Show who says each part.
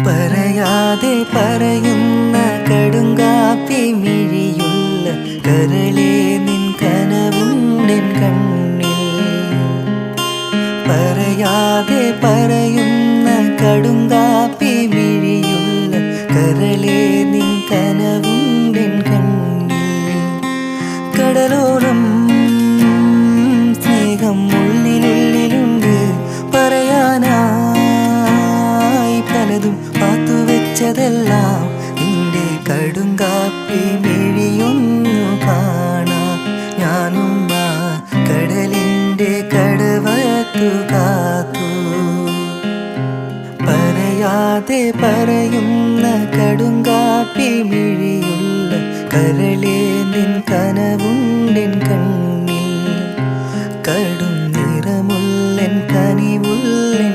Speaker 1: പറയാതെ പറയുന്ന കടുങ്കാപ്പി മിഴിയുള്ള കരളേ നിൻ കനവുണ്ടെൻ കണ്ണിൽ. പറയാതെ പറയുന്ന കടുങ്കാപ്പി മിഴിയുള്ള കരളേ നിൻ കനവുണ്ടെൻ കണ്ണിൽ. കടലോളം സ്നേഹം ഉള്ളിലുള്ളിലുണ്ട്, പറയാനായി പലതും പാത്തുവെച്ചതെല്ലാം നിന്റെ കടുങ്കാപ്പി മിഴിയൊന്നു കാണാം. ഞാനും ആ കടലിൻ്റെ കടവത്തു കാത്തു. പറയാതെ പറയുന്ന കടുങ്കാപ്പി മിഴിയുള്ള കരളേ നിൻ കനവുണ്ടെൻ കണ്ണിൽ. കടും നിറമുള്ളൻ കനിവുള്ളൻ